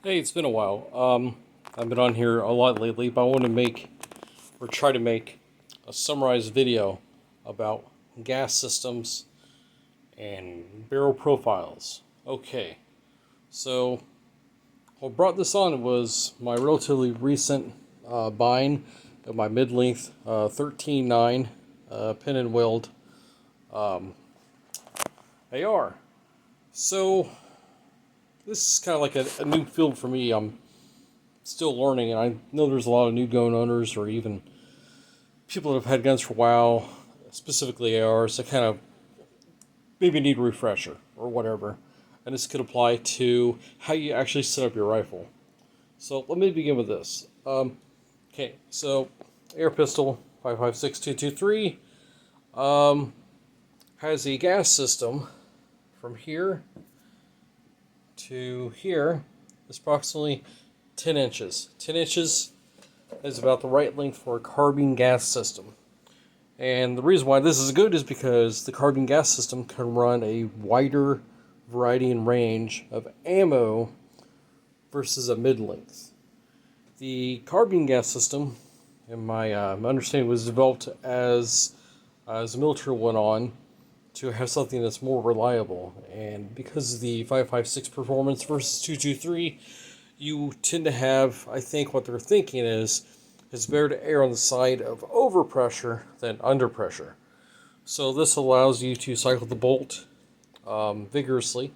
Hey, it's been a while. I've been on here a lot lately, but I want to make or try to make a summarized video about gas systems and barrel profiles. Okay, so what brought this on was my relatively recent buying of my mid-length 13.9 pin and weld AR. So this is kind of like a new field for me. I'm still learning, and I know there's a lot of new gun owners or even people that have had guns for a while, specifically ARs, that kind of maybe need a refresher or whatever. And this could apply to how you actually set up your rifle. So let me begin with this. Okay, so air pistol 5.56 223 has a gas system from here to here. It's approximately 10 inches. 10 inches is about the right length for a carbine gas system. And the reason why this is good is because the carbine gas system can run a wider variety and range of ammo versus a mid-length. The carbine gas system, in my understanding, was developed as the military went on to have something that's more reliable. And because of the 5.56 performance versus 223, you tend to have, I think what they're thinking is it's better to err on the side of overpressure than underpressure. So this allows you to cycle the bolt vigorously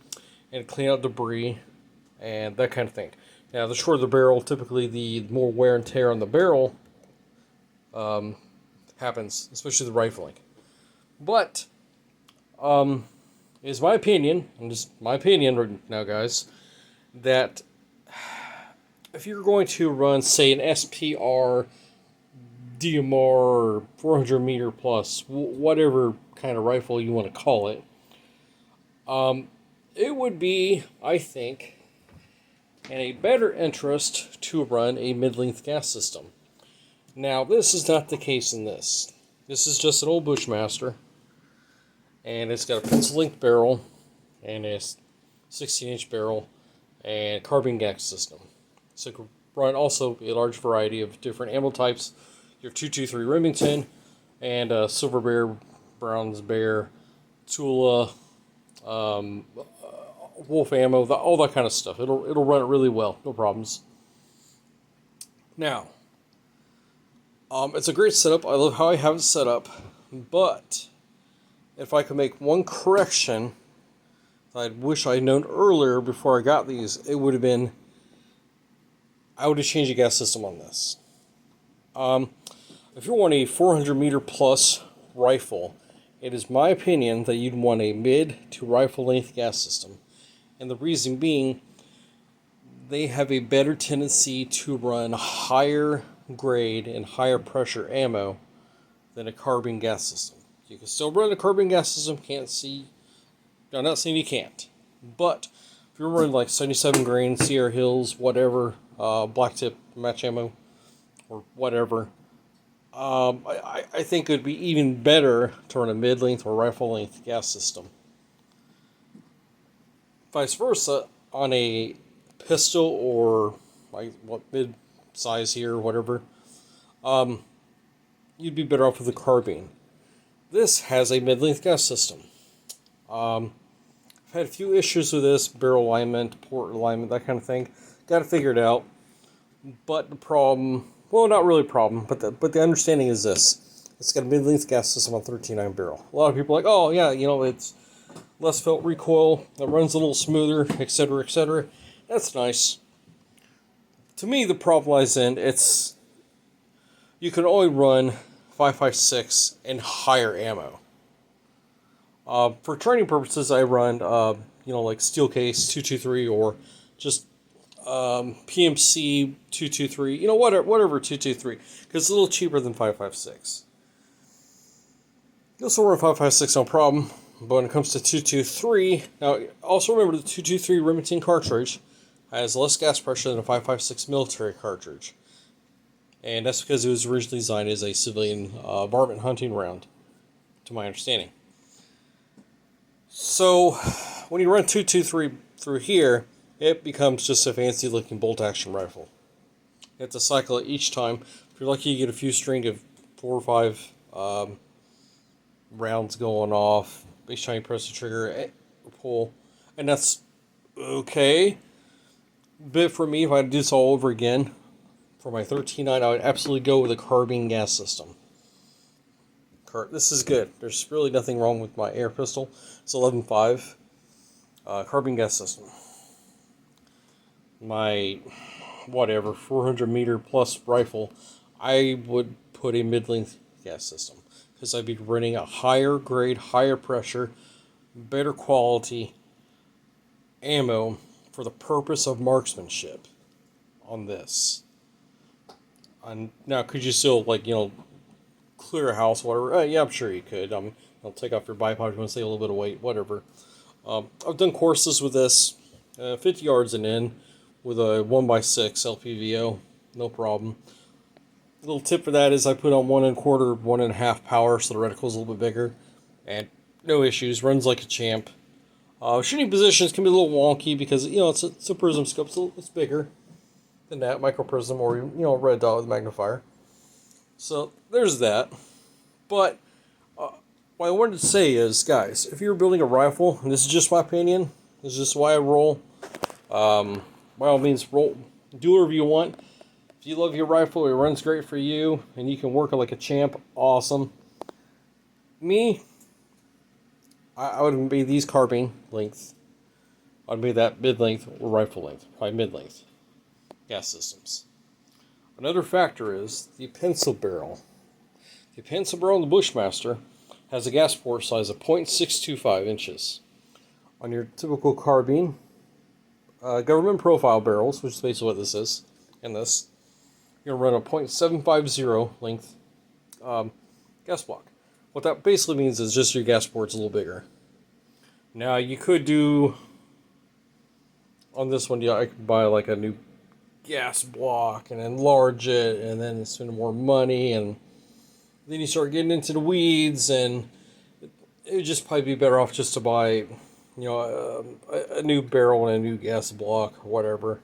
and clean out debris and that kind of thing. Now, the shorter the barrel, typically the more wear and tear on the barrel happens, especially the rifling. But it's my opinion, and just my opinion right now, guys, that if you're going to run, say, an SPR, DMR, 400 meter plus, whatever kind of rifle you want to call it, it would be, I think, in a better interest to run a mid-length gas system. Now, this is not the case in this. This is just an old Bushmaster, and it's got a pencil-length barrel, and a 16-inch barrel, and carbine gas system. So it can run also a large variety of different ammo types. Your 223 Remington, and Silver Bear, Browns Bear, Tula, Wolf ammo, all that kind of stuff. It'll run it really well, no problems. Now, it's a great setup. I love how I have it set up, but if I could make one correction that I wish I'd known earlier before I got these, it would have been I would have changed the gas system on this. If you want a 400 meter plus rifle, it is my opinion that you'd want a mid to rifle length gas system. And the reason being, they have a better tendency to run higher grade and higher pressure ammo than a carbine gas system. You can still run a carbine gas system, I'm not saying you can't, but if you're running like 77 grain, Sierra Hills, whatever, black tip match ammo, or whatever, I think it would be even better to run a mid-length or rifle-length gas system. Vice versa, on a pistol or like what mid-size here, whatever, you'd be better off with a carbine. This has a mid-length gas system. I've had a few issues with this, barrel alignment, port alignment, that kind of thing. Got to figure it out. But the problem, well, not really a problem, but the understanding is this. It's got a mid-length gas system on 13.9 barrel. A lot of people are like, oh, yeah, it's less felt recoil, it runs a little smoother, etc., etc. That's nice. To me, the problem lies in you can only run 5.56 and higher ammo. For training purposes, I run, like Steelcase 223 or just PMC 223, whatever 223, because it's a little cheaper than 5.56. You also run 5.56, no problem, but when it comes to 223, now also remember the 223 Remington cartridge has less gas pressure than a 5.56 military cartridge, and that's because it was originally designed as a civilian varmint hunting round, to my understanding. So, when you run 223 through here, it becomes just a fancy looking bolt action rifle. You have to cycle it each time. If you're lucky, you get a few string of 4 or 5 rounds going off each time you press the trigger or pull, and that's okay. But for me, if I had to do this all over again for my 13.9, I would absolutely go with a carbine gas system. This is good. There's really nothing wrong with my air pistol. It's 11.5 carbine gas system. My 400 meter plus rifle, I would put a mid-length gas system because I'd be running a higher grade, higher pressure, better quality ammo for the purpose of marksmanship on this. And now, could you still, clear a house, whatever? Yeah, I'm sure you could. I'll take off your bipod if you want to save a little bit of weight, whatever. I've done courses with this, 50 yards and in, with a 1x6 LPVO, no problem. A little tip for that is I put on 1 1/4, 1 1/2 power, so the reticle's a little bit bigger, and no issues, runs like a champ. Shooting positions can be a little wonky because, it's a prism scope, so it's bigger than that, micro prism, or, red dot with magnifier. So, there's that. But, what I wanted to say is, guys, if you're building a rifle, and this is just my opinion, this is just why I roll, by all means, roll, do whatever you want. If you love your rifle, it runs great for you, and you can work it like a champ, awesome. Me, I would be these carbine length. I'd be that mid-length or rifle length, probably mid-length gas systems. Another factor is the pencil barrel. The pencil barrel in the Bushmaster has a gas port size of 0.625 inches. On your typical carbine, government profile barrels, which is basically what this is, and this, you're going to run a 0.750 length gas block. What that basically means is just your gas port's a little bigger. Now, you could do, on this one, I could buy like a new gas block and enlarge it and then spend more money, and then you start getting into the weeds, and it would just probably be better off just to buy, a new barrel and a new gas block or whatever.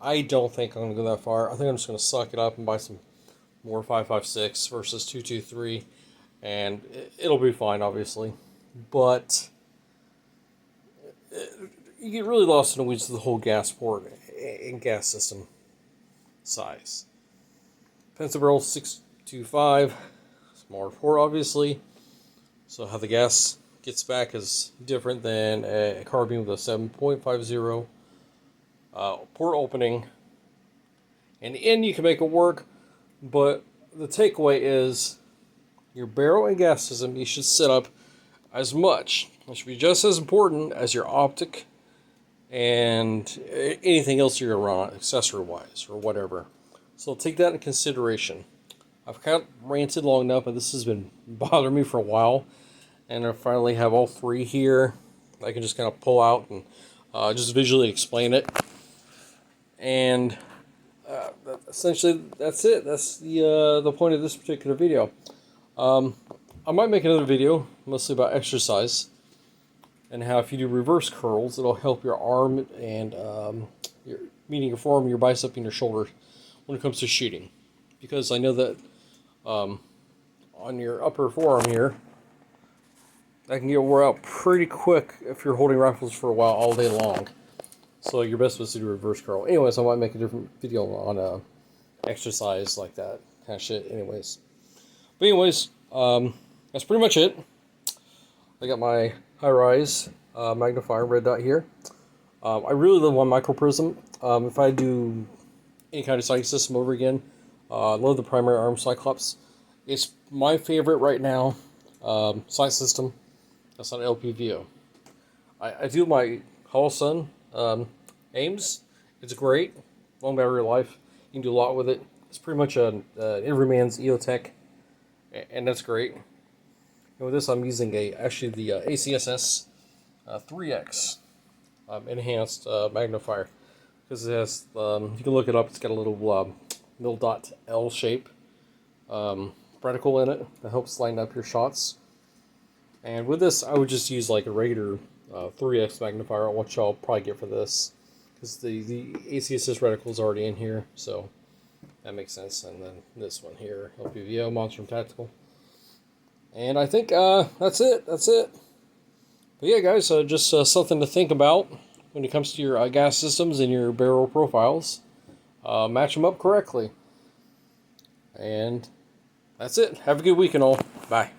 I don't think I'm going to go that far. I think I'm just going to suck it up and buy some more 5.56 versus 2.23, and it'll be fine, obviously. But you get really lost in the weeds of the whole gas port and gas system size. Pencil barrel 6.25, smaller port, obviously. So how the gas gets back is different than a carbine with a 7.50 port opening. And in you can make it work, but the takeaway is your barrel and gas system you should set up as much. It should be just as important as your optic and anything else you're going to run accessory-wise or whatever. So take that into consideration. I've kind of ranted long enough, but this has been bothering me for a while. And I finally have all three here. I can just kind of pull out and just visually explain it. And essentially, that's it. That's the point of this particular video. I might make another video, mostly about exercise, and how if you do reverse curls, it'll help your arm and your forearm, your bicep, and your shoulder when it comes to shooting. Because I know that on your upper forearm here, that can get wore out pretty quick if you're holding rifles for a while all day long. So your best was to do a reverse curl. Anyways, I might make a different video on exercise like that kind of shit. Anyways, but anyways, that's pretty much it. I got my high-rise magnifier red dot here. I really love my micro prism. If I do any kind of sighting system over again, I love the primary arm Cyclops. It's my favorite right now sight system. That's not LPVO. I do my Holosun Ames. It's great. Long battery life. You can do a lot with it. It's pretty much an Everyman's EOTech, and that's great. And with this, I'm using actually the ACSS 3X enhanced magnifier, because it has you can look it up. It's got a little dot L shape reticle in it that helps line up your shots. And with this, I would just use like a regular 3X magnifier, which I'll probably get for this, because the AC assist reticle is already in here, so that makes sense. And then this one here, LPVO, Monstrum Tactical. And I think that's it. But yeah, guys, just something to think about when it comes to your gas systems and your barrel profiles. Match them up correctly. And that's it. Have a good weekend, all. Bye.